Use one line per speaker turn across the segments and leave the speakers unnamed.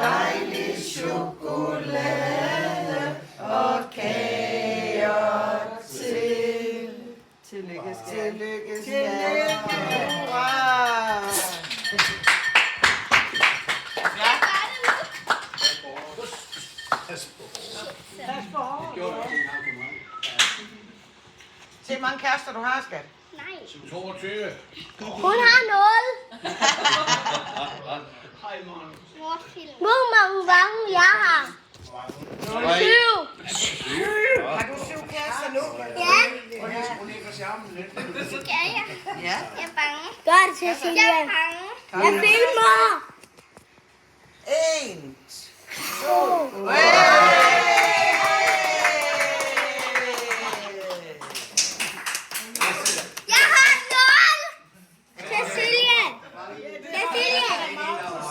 dejlig chokolade og kager til.
Tillykke, skat.
Tillykke, skat. Wow. Se, hvor mange kærester du har, skat.
Nej.
22.
Hun har 0. Hvor mange gange jeg har? 7.
Har du 7 kærester nu?
Ja. Skal jeg?
Ja.
Jeg er bange. Gør det, Cecilia. Jeg er bange. Jeg filmer.
1, 2.
Jeg har 0. Cecilia.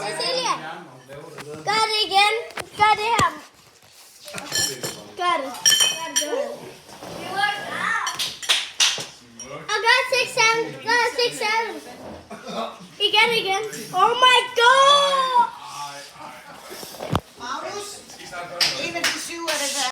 Cecilia. Gør det igen. Gør det her. Gør det. Og gør 6 sammen. Gør 6 sammen. Igen. Oh my god.